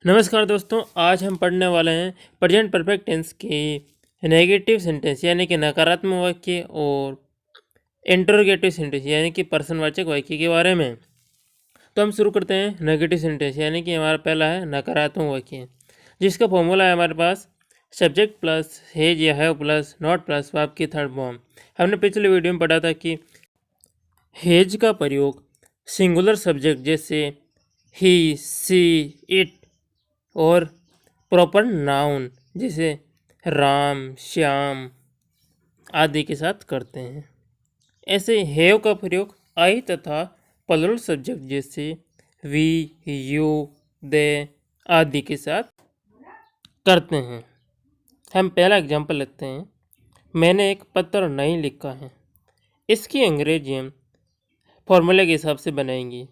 नमस्कार दोस्तों, आज हम पढ़ने वाले हैं प्रेजेंट परफेक्ट टेंस के नेगेटिव सेंटेंस यानी कि नकारात्मक वाक्य और इंटरोगेटिव सेंटेंस यानी कि प्रश्नवाचक वाक्य के बारे में। तो हम शुरू करते हैं नेगेटिव सेंटेंस यानी कि हमारा पहला है नकारात्मक वाक्य, जिसका फॉर्मूला है हमारे पास सब्जेक्ट प्लस हैज या have plus not plus verb की थर्ड फॉर्म। हमने पिछले वीडियो में पढ़ा था कि हैज का प्रयोग सिंगुलर सब्जेक्ट जैसे ही, सी, इट और प्रॉपर नाउन जैसे राम, श्याम आदि के साथ करते हैं। ऐसे हैव का प्रयोग आई तथा प्लूरल सब्जेक्ट जैसे वी, यू, दे आदि के साथ करते हैं। हम पहला एग्जाम्पल लेते हैं। मैंने एक पत्र नहीं लिखा है। इसकी अंग्रेजी हम फॉर्मूले के हिसाब से बनाएंगे।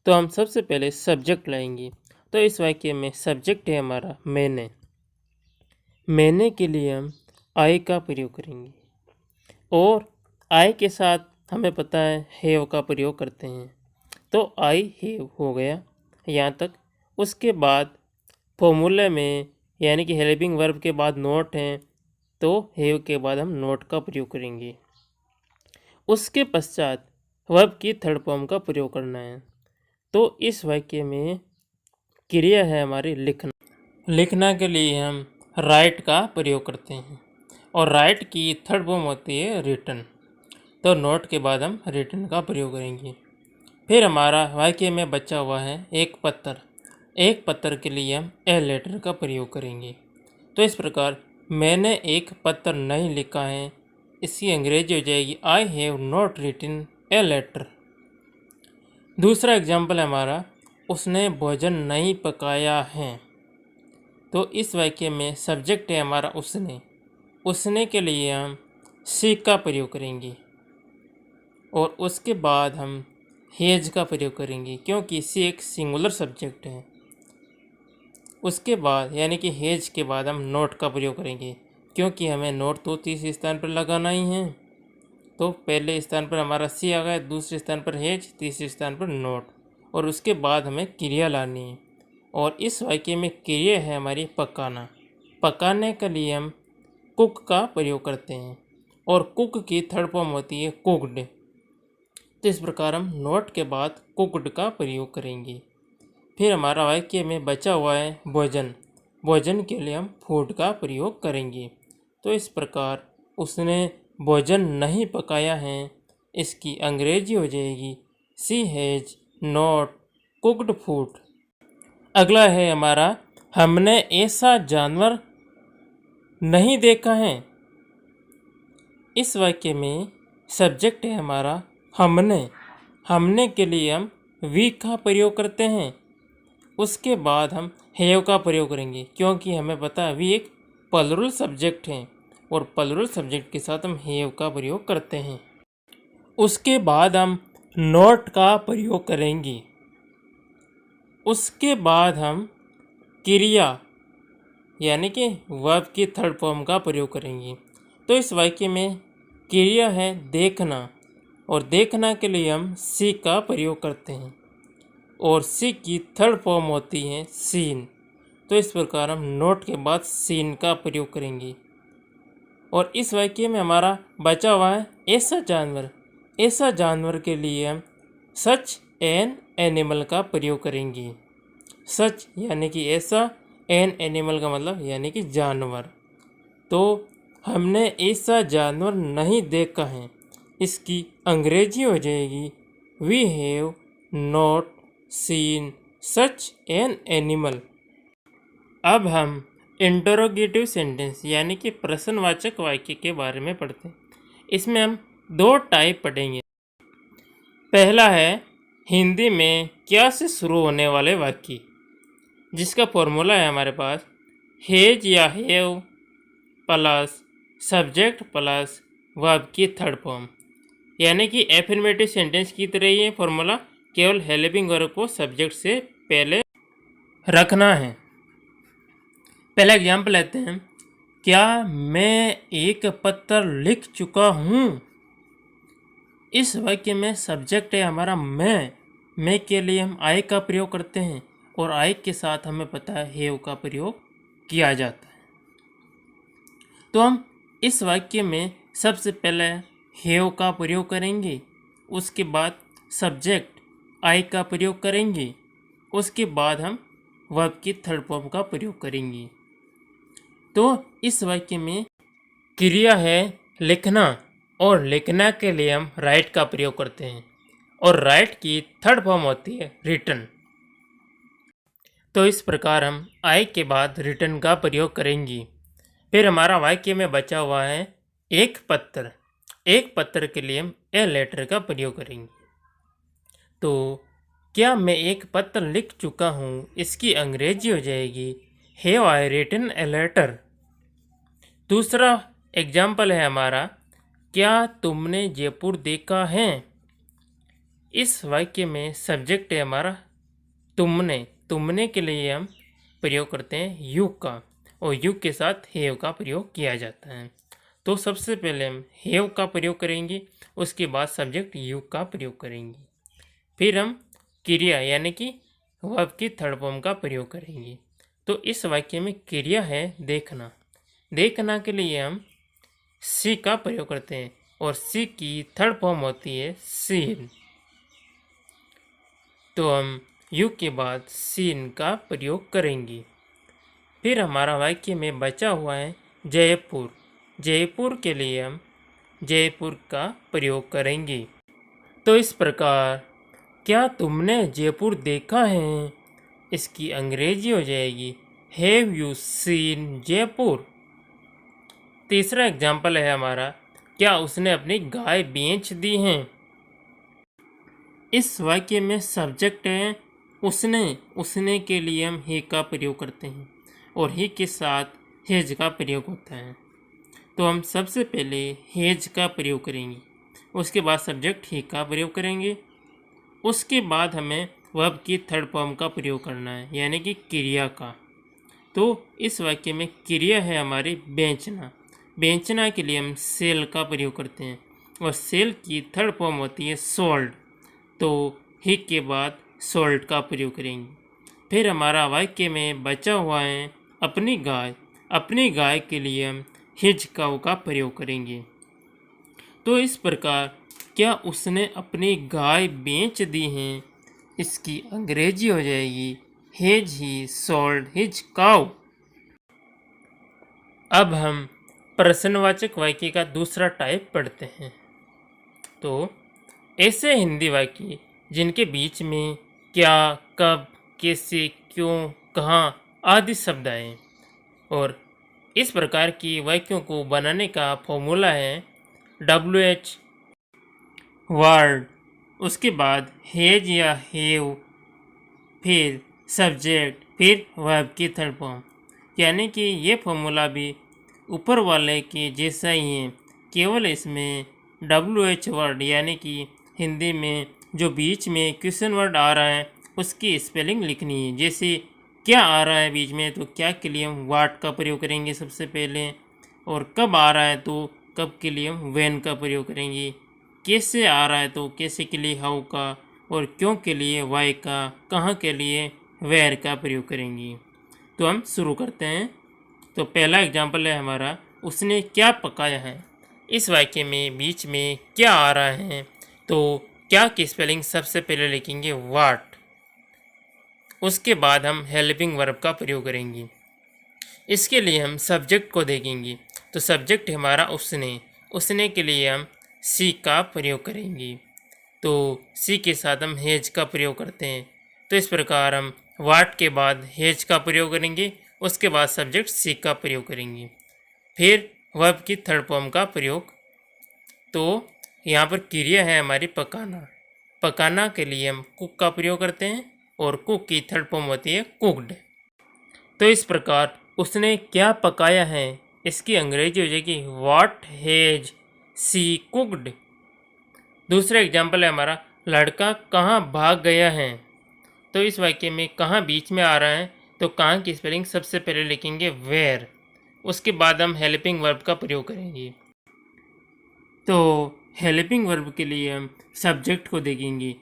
तो हम सबसे पहले सब्जेक्ट लाएंगे। तो इस वाक्य में सब्जेक्ट है हमारा मैंने। मैंने के लिए हम आई का प्रयोग करेंगे और आई के साथ हमें पता है हैव का प्रयोग करते हैं। तो आई हैव हो गया यहाँ तक। उसके बाद फॉर्मूले में यानी कि हेल्पिंग वर्ब के बाद नोट हैं, तो हैव के बाद हम नोट का प्रयोग करेंगे। उसके पश्चात वर्ब की थर्ड फॉर्म का प्रयोग करना है। तो इस वाक्य में क्रिया है हमारी लिखना। लिखना के लिए हम राइट का प्रयोग करते हैं और राइट की थर्ड फॉर्म होती है रिटन। तो नोट के बाद हम रिटन का प्रयोग करेंगे। फिर हमारा वाक्य में बचा हुआ है एक पत्र। एक पत्र के लिए हम ए लेटर का प्रयोग करेंगे। तो इस प्रकार मैंने एक पत्र नहीं लिखा है, इसकी अंग्रेजी हो जाएगी I have not written a letter. दूसरा एग्जाम्पल है हमारा उसने भोजन नहीं पकाया है। तो इस वाक्य में सब्जेक्ट है हमारा उसने। उसने के लिए हम सी का प्रयोग करेंगे और उसके बाद हम हैज का प्रयोग करेंगे क्योंकि सी एक सिंगुलर सब्जेक्ट है। उसके बाद यानी कि हैज के बाद हम नोट का प्रयोग करेंगे क्योंकि हमें नोट तो तीसरे स्थान पर लगाना ही है। तो पहले स्थान पर हमारा सी आ गया, दूसरे स्थान पर हैज, तीसरे स्थान पर नोट और उसके बाद हमें क्रिया लानी है। और इस वाक्य में क्रिया है हमारी पकाना। पकाने के लिए हम कुक का प्रयोग करते हैं और कुक की थर्ड फॉर्म होती है कुकड। तो इस प्रकार हम नोट के बाद कुकड का प्रयोग करेंगे। फिर हमारा वाक्य में बचा हुआ है भोजन। भोजन के लिए हम फूड का प्रयोग करेंगे। तो इस प्रकार उसने भोजन नहीं पकाया है, इसकी अंग्रेजी हो जाएगी सी हैज नॉट कुकड फूड। अगला है हमारा हमने ऐसा जानवर नहीं देखा है। इस वाक्य में सब्जेक्ट है हमारा हमने। हमने के लिए हम वी का प्रयोग करते हैं। उसके बाद हम हैव का प्रयोग करेंगे क्योंकि हमें पता है वी एक प्लूरल सब्जेक्ट है और प्लूरल सब्जेक्ट के साथ हम हैव का प्रयोग करते हैं। उसके बाद हम नॉट का प्रयोग करेंगे। उसके बाद हम क्रिया यानी कि वर्ब की थर्ड फॉर्म का प्रयोग करेंगे। तो इस वाक्य में क्रिया है देखना और देखना के लिए हम सी का प्रयोग करते हैं और सी की थर्ड फॉर्म होती है सीन। तो इस प्रकार हम नोट के बाद सीन का प्रयोग करेंगे। और इस वाक्य में हमारा बचा हुआ है ऐसा जानवर। ऐसा जानवर के लिए हम सच एन एनिमल का प्रयोग करेंगे। सच यानी कि ऐसा, एन एनिमल का मतलब यानी कि जानवर। तो हमने ऐसा जानवर नहीं देखा है, इसकी अंग्रेजी हो जाएगी we have not seen such an animal. अब हम इंटरोगेटिव सेंटेंस यानी कि प्रश्नवाचक वाक्य के बारे में पढ़ते हैं। इसमें हम दो टाइप पढ़ेंगे। पहला है हिंदी में क्या से शुरू होने वाले वाक्य, जिसका फॉर्मूला है हमारे पास हैज या have plus subject plus verb की थर्ड फॉर्म। यानी कि एफर्मेटिव सेंटेंस की तरह ये फॉर्मूला, केवल हेल्पिंग वर्ब को सब्जेक्ट से पहले रखना है। पहला एग्जाम्पल लेते हैं। क्या मैं एक पत्र लिख चुका हूँ। इस वाक्य में सब्जेक्ट है हमारा मैं के लिए हम आई का प्रयोग करते हैं और आई के साथ हमें पता है हैव का प्रयोग किया जाता है। तो हम इस वाक्य में सबसे पहले हैव का प्रयोग करेंगे, उसके बाद सब्जेक्ट आई का प्रयोग करेंगे, उसके बाद हम वर्ब की थर्ड फॉर्म का प्रयोग करेंगे। तो इस वाक्य में क्रिया है लिखना, और लिखना के लिए हम राइट का प्रयोग करते हैं, और राइट की थर्ड फॉर्म होती है रिटन। तो इस प्रकार हम आई के बाद रिटन का प्रयोग करेंगे। फिर हमारा वाक्य में बचा हुआ है एक पत्र। एक पत्र के लिए हम ए लेटर का प्रयोग करेंगे। तो क्या मैं एक पत्र लिख चुका हूँ, इसकी अंग्रेजी हो जाएगी have I written a letter. दूसरा एग्जाम्पल है हमारा, क्या तुमने जयपुर देखा है। इस वाक्य में सब्जेक्ट है हमारा तुमने। तुमने के लिए हम प्रयोग करते हैं यू का, और यू के साथ हैव का प्रयोग किया जाता है। तो सबसे पहले हम हैव का प्रयोग करेंगे, उसके बाद सब्जेक्ट यू का प्रयोग करेंगे। फिर हम क्रिया यानी कि वर्ब की थर्ड फॉर्म का प्रयोग करेंगे। तो इस वाक्य में क्रिया है देखना। देखना के लिए हम सी का प्रयोग करते हैं, और सी की थर्ड फॉर्म होती है सीन। तो हम यू के बाद सीन का प्रयोग करेंगे। फिर हमारा वाक्य में बचा हुआ है जयपुर। जयपुर के लिए हम जयपुर का प्रयोग करेंगे। तो इस प्रकार क्या तुमने जयपुर देखा है, इसकी अंग्रेजी हो जाएगी हैव यू सीन जयपुर। तीसरा एग्जाम्पल है हमारा, क्या उसने अपनी गाय बेच दी हैं। इस वाक्य में सब्जेक्ट है उसने। उसने के लिए हम हे का प्रयोग करते हैं, और हे के साथ हेज का प्रयोग होता है। तो हम सबसे पहले हेज का प्रयोग करेंगे, उसके बाद सब्जेक्ट हे का प्रयोग करेंगे, उसके बाद हमें वर्ब की थर्ड फॉर्म का प्रयोग करना है यानी कि क्रिया का। तो इस वाक्य में क्रिया है हमारी बेचना। बेचना के लिए हम सेल का प्रयोग करते हैं, और सेल की थर्ड फॉर्म होती है सोल्ड। तो ही के बाद सोल्ड का प्रयोग करेंगे। फिर हमारा वाक्य में बचा हुआ है अपनी गाय। अपनी गाय के लिए हम हिज काउ का प्रयोग करेंगे। तो इस प्रकार क्या उसने अपनी गाय बेच दी हैं, इसकी अंग्रेजी हो जाएगी has he sold his cow. अब हम प्रश्नवाचक वाक्य का दूसरा टाइप पढ़ते हैं। तो ऐसे हिंदी वाक्य जिनके बीच में क्या, कब, कैसे, क्यों, कहाँ आदि शब्द आए, और इस प्रकार की वाक्यों को बनाने का फॉर्मूला है WH वर्ड, उसके बाद हैज या हैव, फिर सब्जेक्ट, फिर वर्ब की थर्ड फॉर्म। यानी कि ये फॉर्मूला भी ऊपर वाले के जैसा ही है, केवल इसमें WH वर्ड यानी कि हिंदी में जो बीच में क्वेश्चन वर्ड आ रहा है उसकी स्पेलिंग लिखनी है। जैसे क्या आ रहा है बीच में, तो क्या के लिए हम वाट का प्रयोग करेंगे सबसे पहले, और कब आ रहा है तो कब के लिए हम वेन का प्रयोग करेंगे, कैसे आ रहा है तो कैसे के लिए हाउ का, और क्यों के लिए वाई का, कहाँ के लिए वेयर का प्रयोग करेंगे। तो हम शुरू करते हैं। तो पहला एग्जाम्पल है हमारा, उसने क्या पकाया है। इस वाक्य में बीच में क्या आ रहा है, तो क्या की स्पेलिंग सबसे पहले लिखेंगे वाट, उसके बाद हम हेल्पिंग वर्ब का प्रयोग करेंगे। इसके लिए हम सब्जेक्ट को देखेंगे। तो सब्जेक्ट हमारा उसने। उसने के लिए हम सी का प्रयोग करेंगे। तो सी के साथ हम हेज का प्रयोग करते हैं। तो इस प्रकार हम वाट के बाद हेज का प्रयोग करेंगे, उसके बाद सब्जेक्ट सी का प्रयोग करेंगे, फिर वर्ब की थर्ड फॉर्म का प्रयोग। तो यहाँ पर क्रिया है हमारी पकाना। पकाना के लिए हम कुक का प्रयोग करते हैं, और कुक की थर्ड फॉर्म होती है कुक्ड। तो इस प्रकार उसने क्या पकाया है, इसकी अंग्रेजी हो जाएगी व्हाट हैज सी कुक्ड। दूसरा एग्जाम्पल है हमारा, लड़का कहाँ भाग गया है। तो इस वाक्य में कहाँ बीच में आ रहा है, तो कहाँ की स्पेलिंग सबसे पहले लिखेंगे वेयर, उसके बाद हम हेल्पिंग वर्ब का प्रयोग करेंगे। तो हेल्पिंग वर्ब के लिए हम सब्जेक्ट को देखेंगे।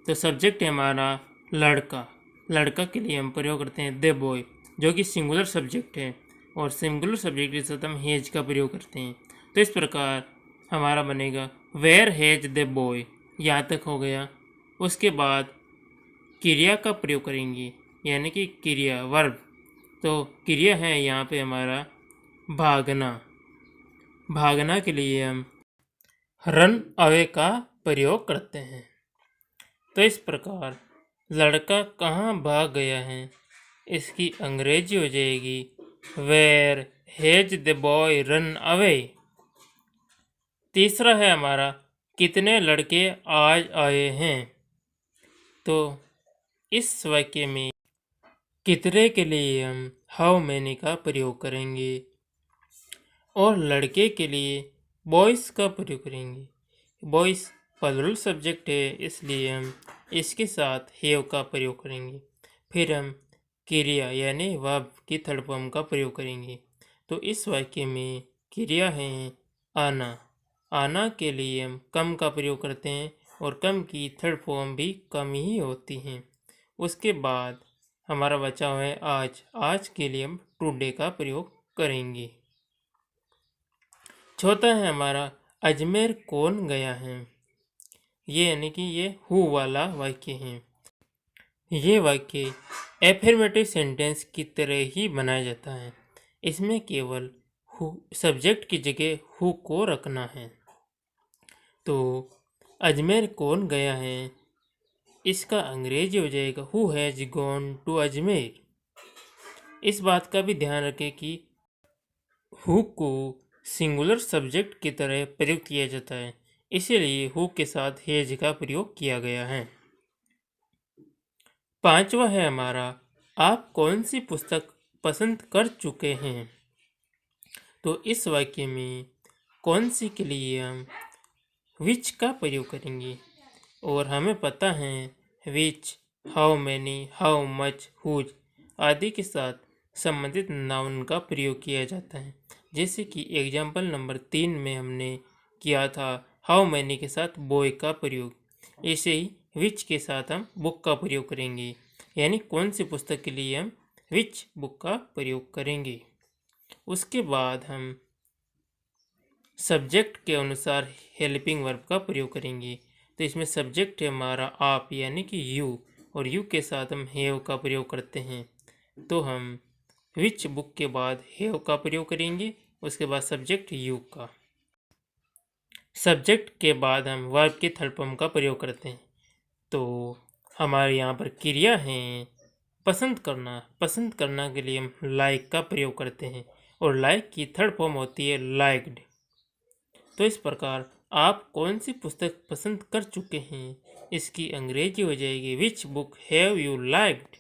तो सब्जेक्ट है हमारा लड़का, लड़का के लिए हम प्रयोग करते हैं द बॉय, जो कि सिंगुलर सब्जेक्ट है, और सिंगुलर सब्जेक्ट के साथ हम हैज का प्रयोग करते हैं। तो इस प्रकार हमारा बनेगा वेयर हैज द बॉय, यहाँ तक हो गया। उसके बाद क्रिया का प्रयोग करेंगे, यानी कि क्रिया वर्ब। तो क्रिया है यहाँ पे हमारा भागना। भागना के लिए हम रन अवे का प्रयोग करते हैं। तो इस प्रकार लड़का कहाँ भाग गया है, इसकी अंग्रेजी हो जाएगी where has the boy run away. तीसरा है हमारा कितने लड़के आज आए हैं। तो इस वाक्य में कितने के लिए हम हाउ मैनी का प्रयोग करेंगे और लड़के के लिए बॉयज़ का प्रयोग करेंगे। बॉयज़ प्लूरल सब्जेक्ट है, इसलिए हम इसके साथ हैव का प्रयोग करेंगे। फिर हम क्रिया यानी वर्ब की थर्ड फॉर्म का प्रयोग करेंगे। तो इस वाक्य में क्रिया है आना। आना के लिए हम कम का प्रयोग करते हैं और कम की थर्ड फॉर्म भी कम ही होती हैं। उसके बाद हमारा बचा हुआ है आज। आज के लिए हम टुडे का प्रयोग करेंगे। चौथा है हमारा अजमेर कौन गया है। ये यानी कि ये हु वाला वाक्य है। ये वाक्य एफर्मेटिव सेंटेंस की तरह ही बनाया जाता है। इसमें केवल हु सब्जेक्ट की जगह हु को रखना है। तो अजमेर कौन गया है, इसका अंग्रेजी हो जाएगा who has gone to Ajmer. इस बात का भी ध्यान रखें कि हु को सिंगुलर सब्जेक्ट की तरह प्रयोग किया जाता है, इसीलिए हु के साथ हैज का प्रयोग किया गया है। पांचवा है हमारा आप कौन सी पुस्तक पसंद कर चुके हैं। तो इस वाक्य में कौन सी के लिए हम विच का प्रयोग करेंगे, और हमें पता है which, how many, how much, whose आदि के साथ संबंधित नाउन का प्रयोग किया जाता है। जैसे कि एग्जाम्पल नंबर 3 में हमने किया था हाउ मैनी के साथ बॉय का प्रयोग, ऐसे ही विच के साथ हम बुक का प्रयोग करेंगे, यानी कौन सी पुस्तक के लिए हम विच बुक का प्रयोग करेंगे। उसके बाद हम सब्जेक्ट के अनुसार हेल्पिंग वर्ब का प्रयोग करेंगे। तो इसमें सब्जेक्ट है हमारा आप यानी कि यू, और यू के साथ हम हैव का प्रयोग करते हैं। तो हम विच बुक के बाद हैव का प्रयोग करेंगे, उसके बाद सब्जेक्ट यू का। सब्जेक्ट के बाद हम वर्ब के थर्ड फॉर्म का प्रयोग करते हैं। तो हमारे यहाँ पर क्रिया है पसंद करना। पसंद करना के लिए हम लाइक का प्रयोग करते हैं, और लाइक की थर्ड फॉर्म होती है लाइक्ड। तो इस प्रकार आप कौन सी पुस्तक पसंद कर चुके हैं, इसकी अंग्रेजी हो जाएगी which book have you liked.